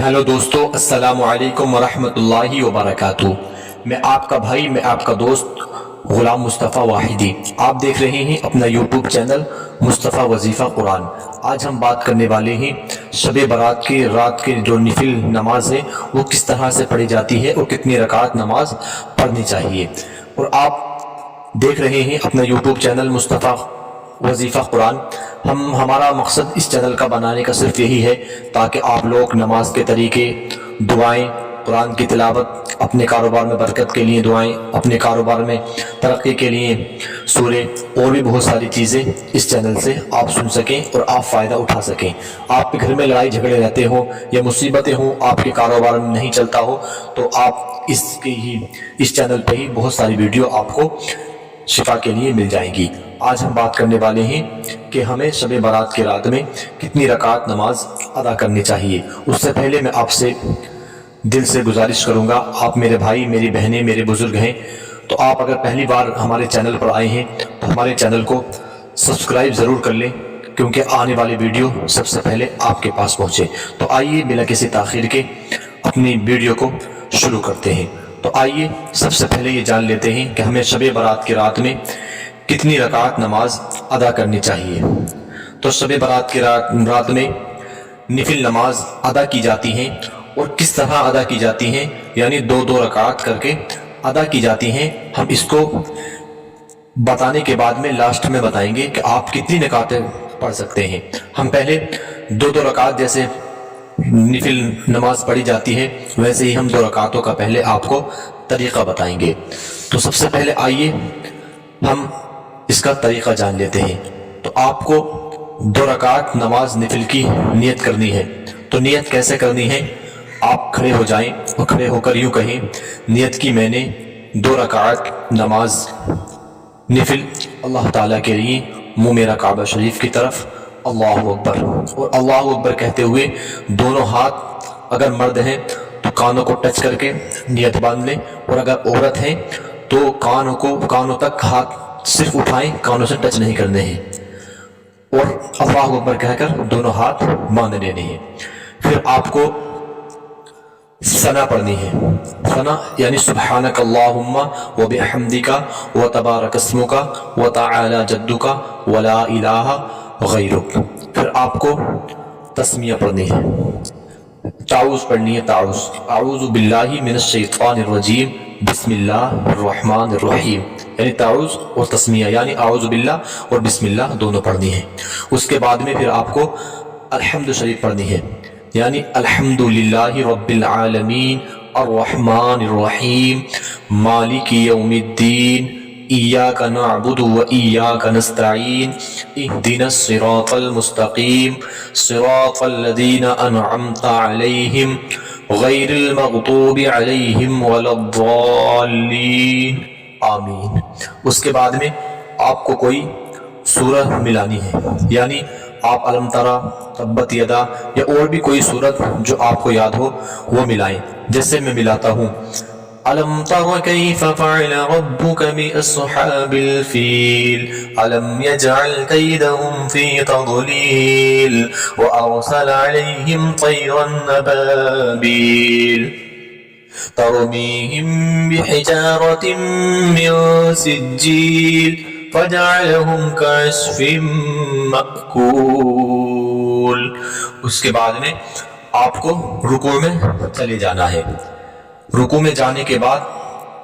Hello दोस्तों, अस्सलाम वालेकुम वरहमतुल्लाहि वबरकातुहू। मैं आपका भाई, मैं आपका दोस्त गुलाम मुस्तफ़ा वाहिदी। आप देख रहे हैं अपना यूट्यूब चैनल मुस्तफ़ा वजीफ़ा कुरान। आज हम बात करने वाले हैं शब बारात की रात की जो नफिल नमाज है वो किस तरह से पढ़ी जाती है और कितनी रकात नमाज पढ़नी चाहिए। और आप देख रहे हैं अपना यूट्यूब चैनल मुस्तफ़ा वजीफ़ा कुरान। हमारा मकसद इस चैनल का बनाने का सिर्फ यही है ताकि आप लोग नमाज के तरीके, दुआएं, कुरान की तिलावत, अपने कारोबार में बरकत के लिए दुआएं, अपने कारोबार में तरक्की के लिए सूरे और भी बहुत सारी चीज़ें इस चैनल से आप सुन सकें और आप फ़ायदा उठा सकें। आपके घर में लड़ाई झगड़े रहते हो या मुसीबतें हों, आपके कारोबार में नहीं चलता हो, तो आप इस चैनल पर ही बहुत सारी वीडियो आपको शिफा के लिए मिल जाएंगी। आज हम बात करने वाले हैं कि हमें शब बारात की रात में कितनी रकात नमाज अदा करनी चाहिए। उससे पहले मैं आपसे दिल से गुजारिश करूंगा, आप मेरे भाई, मेरी बहनें, मेरे बुजुर्ग हैं, तो आप अगर पहली बार हमारे चैनल पर आए हैं तो हमारे चैनल को सब्सक्राइब ज़रूर कर लें, क्योंकि आने वाली वीडियो सबसे पहले आपके पास पहुँचे। तो आइए बिना किसी ताख़ीर के अपनी वीडियो को शुरू करते हैं। तो आइए सबसे पहले ये जान लेते हैं कि हमें शब बारात की रात में कितनी रकात नमाज अदा करनी चाहिए। तो शब बारात की रात में नफिल नमाज अदा की जाती हैं और किस तरह अदा की जाती हैं, यानी दो दो रकात करके अदा की जाती हैं। हम इसको बताने के बाद में लास्ट में बताएंगे कि आप कितनी रकातें पढ़ सकते हैं। हम पहले दो दो रकात जैसे नफिल नमाज पढ़ी जाती है वैसे ही हम दो रकातों का पहले आपको तरीक़ा बताएंगे। तो सबसे पहले आइए हम इसका तरीक़ा जान लेते हैं। तो आपको दो रकात नमाज नफिल की नियत करनी है। तो नियत कैसे करनी है, आप खड़े हो जाएं और खड़े होकर यूँ कहें, नियत की मैंने दो रकात नमाज नफिल अल्लाह ताला के लिए, मुँह मेरा काबा शरीफ की तरफ, अल्लाहु अकबर। और अल्लाहु अकबर कहते हुए दोनों हाथ, अगर मर्द हैं तो कानों को टच करके नियत बांध लें, और अगर औरत हैं तो कानों तक हाथ सिर्फ उठाएं, कानों से टच नहीं करने हैं, और अल्लाहु अकबर कहकर दोनों हाथ बांध लेने हैं। फिर आपको सना पढ़नी है। सना यानी सुब्हानक अल्लाहुम्मा व बिहम्दिका व तबारक अस्मुका व तआला जद्दुका व ला इलाहा गैरुक। फिर आपको तस्मिया पढ़नी है, ताऊज़ पढ़नी है, ताऊज़, अऊज़ु बिल्लाहि मिनश शैतानिर रजीम बिस्मिल्लाहिर रहमानिर रहीम, यानी ताऊज़ और तस्मिया यानी अऊज़ु बिल्लाह और बिस्मिल्लाह दोनों पढ़नी है। उसके बाद में फिर आपको अल्हम्द शरीफ पढ़नी है, यानी अल्हम्दुलिल्लाहि रब्बिल आलमीन अर्रहमानिर रहीम मालिकी यौमिद्दीन इय्याका नअबुदु व इय्याका नस्तईन इहदिनस सिरातल मुस्तकीम सिरातल लज़ीना अनअमता अलैहिम गैरिल मग़दूबि अलैहिम वलद्दाल्लीन आमीन। उसके बाद में आपको कोई सूरह मिलानी है, यानी आप अलम तरा, तब्बत यदा या और भी कोई सूरत जो आपको याद हो वो मिलाएं। जैसे मैं मिलाता हूँ, अलम तरा कैफ़ फ़अल रब्बुका बिअस्हाबिल फ़ील अलम यजअल कैदहुम फ़ी तज़लील व अरसल अलैहिम तयरन अबाबील तरमीहिम बिहिजारतिन मिन सिज्जील फजअलहुम कअस्फ़िन मअकूल। उसके बाद में आपको रुकू में चले जाना है। रुकू में जाने के बाद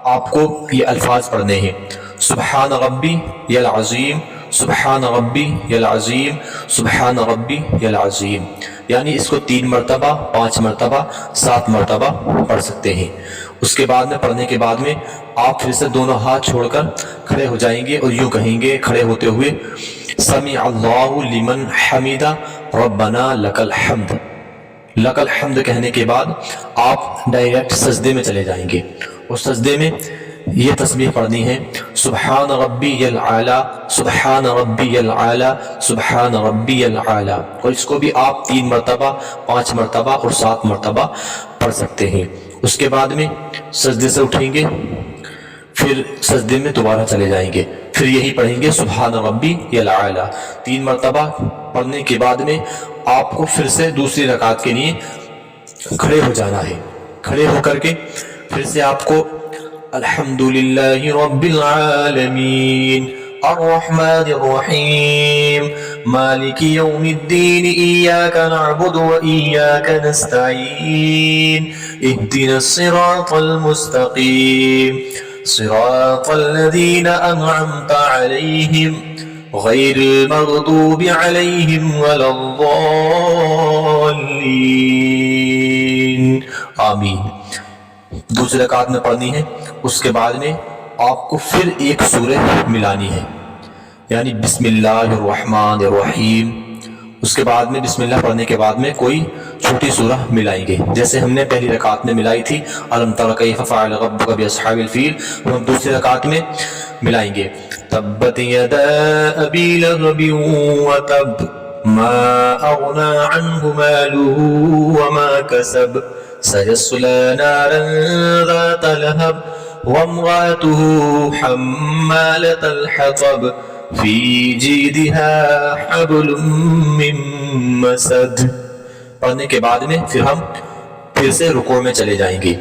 आपको ये अल्फाज पढ़ने हैं, सुब्हान रब्बी यल अज़ीम, सुब्हान रब्बी यल अज़ीम, सुब्हान रब्बी यल अज़ीम, यानी इसको 3 मरतबा, 5 मरतबा, 7 मरतबा पढ़ सकते हैं। उसके बाद में पढ़ने के बाद में आप फिर से दोनों हाथ छोड़कर खड़े हो जाएंगे और यूँ कहेंगे खड़े होते हुए, समी अल्लाहु लिमन हमीदा रब्बना लकल हम्द। लकल हम्द कहने के बाद आप डायरेक्ट सजदे में चले जाएंगे और सजदे में ये तस्बीह पढ़नी है, सुब्हान रब्बियल आला, सुब्हान रब्बियल आला, सुब्हान रब्बियल आला। और इसको भी आप 3 मरतबा, 5 मरतबा और 7 मरतबा पढ़ सकते हैं। उसके बाद में सजदे से उठेंगे, फिर सजदे में दोबारा चले जाएंगे, फिर यही पढ़ेंगे सुब्हान रब्बियल आला। 3 मरतबा पढ़ने के बाद में आपको फिर से दूसरी रकात के लिए کھڑے ہو جانا ہے. کھڑے ہو کر کے پھر سے آپ کو الحمدللہ رب العالمین الرحمن الرحیم مالک یوم الدین ایاک نعبد و ایاک نستعین اہدنا الصراط المستقیم صراط الذین انعمت علیہم غیر المغضوب علیہم ولا الضالین. آمین. دوسری رکعت میں پڑھنی ہے. اس کے بعد میں آپ کو پھر ایک سورہ ملانی ہے، یعنی بسم اللہ الرحمن الرحیم. اس کے بعد میں بسم اللہ پڑھنے کے بعد میں کوئی چھوٹی سورہ ملائیں گے، جیسے ہم نے پہلی رکعت میں ملائی تھی الم تر کیف فعل ربک باصحاب الفیل، ہم دوسری رکعت میں ملائیں گے تبت یدا ابی لہب وتب ما اغنى عنه ماله وما كسب سيصلى نارا ذات لهب وامرأته حمالة الحطب في جيدها حبل من مسد. پڑھنے کے بعد میں پھر ہم پھر سے رکوع میں چلے جائیں گے.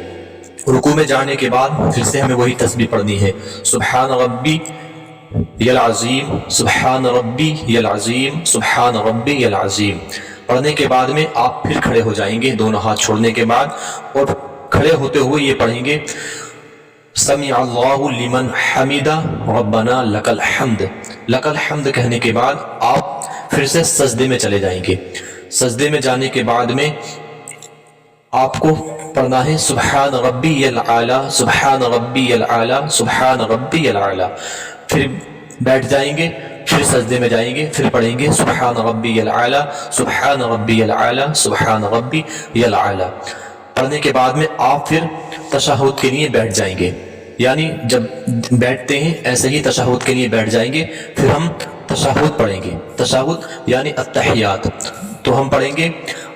رکوع میں جانے کے بعد پھر سے ہمیں وہی تسبیح پڑھنی ہے سبحان ربی العظیم سبحان ربی العظیم سبحان ربی العظیم. پڑھنے کے بعد میں آپ پھر کھڑے ہو جائیں گے دونوں ہاتھ چھوڑنے کے بعد، اور کھڑے ہوتے ہوئے یہ پڑھیں گے سمع اللہ لمن حمدہ ربنا لک الحمد. لک الحمد کہنے کے بعد آپ پھر سے سجدے میں چلے جائیں گے. سجدے میں جانے کے بعد میں آپ کو پڑھنا ہے سبحان ربی العالی سبحان ربی العالی سبحان ربی العالی. پھر بیٹھ جائیں گے، پھر سجدے میں جائیں گے، پھر پڑھیں گے سبحان ربی العالی سبحان ربی العالی سبحان ربی العالی. پڑھنے کے بعد میں آپ پھر تشہد کے لیے بیٹھ جائیں گے، یعنی جب بیٹھتے ہیں ایسے ہی تشہد کے لیے بیٹھ جائیں گے. پھر ہم تشہد پڑھیں گے. تشہد یعنی التحیات، تو ہم پڑھیں گے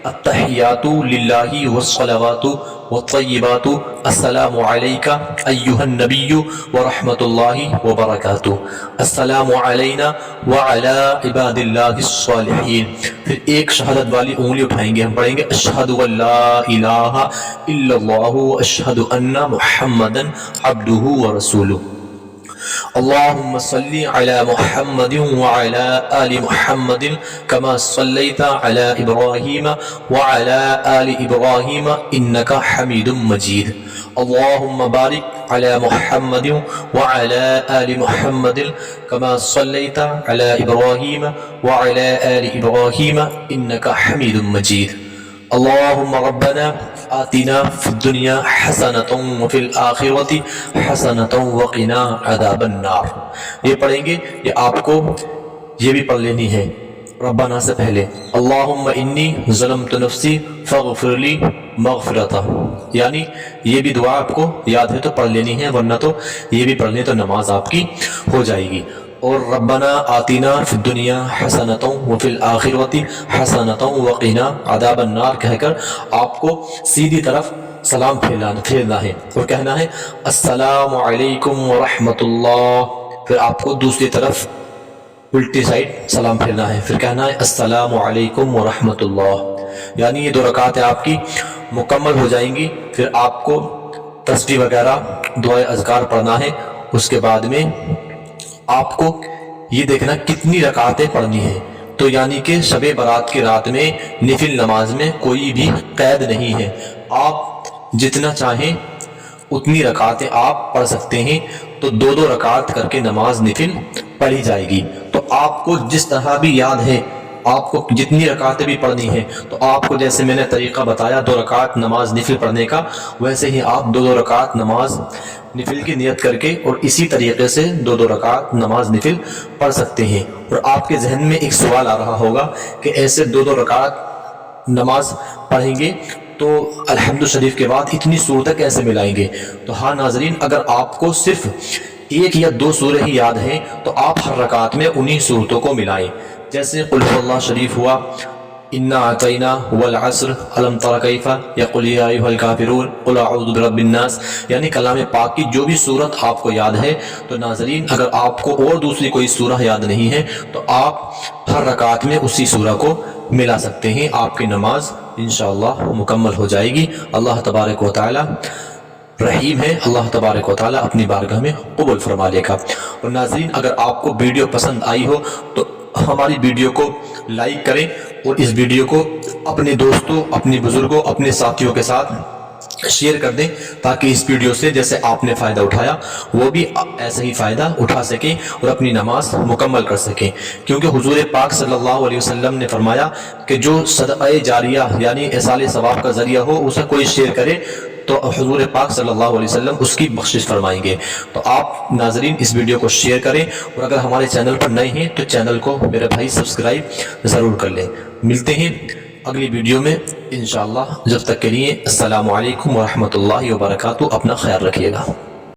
التحیات للہ والصلوات والطیبات السلام علیک ایہا النبی ورحمۃ اللہ وبرکاتہ السلام علینا وعلی عباد اللہ الصالحین. پھر ایک شہادت والی انگلی اٹھائیں گے، ہم پڑھیں گے اشہد ان لا الہ الا اللہ اشہد ان محمدا عبدہ ورسولہ. اللهم صل على محمد وعلى آل محمد كما صليت على إبراهيم وعلى آل إبراهيم إنك حميد مجيد. اللهم بارك على محمد وعلى آل محمد كما صليت على إبراهيم وعلى آل إبراهيم إنك حميد مجيد. اللهم ربنا آتنا في الدنيا حسنة وفي الآخرة حسنة وقنا عذاب النار. یہ پڑھیں گے. یہ آپ کو یہ بھی پڑھ لینی ہے ربنا سے پہلے اللہم انی ظلمت نفسی فاغفر لی مغفرتا، یعنی یہ بھی دعا آپ کو یاد ہے تو پڑھ لینی ہے، ورنہ تو یہ بھی پڑھ لیں تو نماز آپ کی ہو جائے گی. اور ربنا آتینا فی الدنیا حسنۃ وفی الآخرۃ حسنۃ وقنا عذاب النار کہہ کر آپ کو سیدھی طرف سلام پھیرنا ہے اور کہنا ہے السلام علیکم ورحمۃ اللہ. پھر آپ کو دوسری طرف الٹی سائڈ سلام پھیرنا ہے، پھر کہنا ہے السلام علیکم ورحمۃ اللہ. یعنی یہ 2 رکعتیں آپ کی مکمل ہو جائیں گی. پھر آپ کو تسبیح وغیرہ دعائے اذکار پڑھنا ہے. اس کے بعد میں آپ کو یہ دیکھنا کتنی رکعتیں پڑھنی ہیں. تو یعنی کہ شب برات کی رات میں نفل نماز میں کوئی بھی قید نہیں ہے، آپ جتنا چاہیں اتنی رکعتیں آپ پڑھ سکتے ہیں. تو 2 رکعت کر کے نماز نفل پڑھی جائے گی. تو آپ کو جس طرح بھی یاد ہے، آپ کو جتنی رکعتیں بھی پڑھنی ہیں، تو آپ کو جیسے میں نے طریقہ بتایا 2 رکعت نماز نفل پڑھنے کا، ویسے ہی آپ 2 رکعت نماز نفل کی نیت کر کے اور اسی طریقے سے 2 رکعت نماز نفل پڑھ سکتے ہیں. اور آپ کے ذہن میں ایک سوال آ رہا ہوگا کہ ایسے 2 رکعت نماز پڑھیں گے تو الحمد شریف کے بعد اتنی صورتیں کیسے ملائیں گے؟ تو ہاں ناظرین، اگر آپ کو صرف 1 یا 2 سورہ ہی یاد ہیں تو آپ ہر رکعت میں انہی صورتوں کو ملائیں. جیسے قل هو اللہ شریف ہوا، انا اعطینا والعصر، الم تر کیف، یا قل یا ایھا الکافرون، قل اعوذ برب الناس، یعنی کلام پاک کی جو بھی صورت آپ کو یاد ہے. تو ناظرین اگر آپ کو اور دوسری کوئی سورہ یاد نہیں ہے تو آپ ہر رکعت میں اسی سورہ کو ملا سکتے ہیں، آپ کی نماز इंशाअल्लाह मुकम्मल हो जाएगी। अल्लाह तबारक व तआला रहीम है, अल्लाह तबारक व तआला अपनी बारगाह में कबूल फरमा लेगा। और नाज़रीन, अगर आपको वीडियो पसंद आई हो तो हमारी वीडियो को लाइक करें और इस वीडियो को अपने दोस्तों, अपने बुजुर्गों, अपने साथियों के साथ शेयर कर दें, ताकि इस वीडियो से जैसे आपने फ़ायदा उठाया वो भी ऐसे ही फ़ायदा उठा सकें और अपनी नमाज मुकम्मल कर सकें। क्योंकि हुजूर पाक सल्लल्लाहु अलैहि वसल्लम ने फरमाया कि जो सदक़े जारिया यानी इसाले सवाब का ज़रिया हो उसे कोई शेयर करे तो हुजूर पाक सल्लल्लाहु अलैहि वसल्लम उसकी बख्शिश फरमाएंगे। तो आप नाजरीन इस वीडियो को शेयर करें और अगर हमारे चैनल पर नए हैं तो चैनल को मेरे भाई सब्सक्राइब ज़रूर कर लें। मिलते हैं अगली वीडियो में इंशाअल्लाह। जब तक के लिए अस्सलामु अलैकुम व रहमतुल्लाहि व बरकातहू। अपना ख्याल रखिएगा।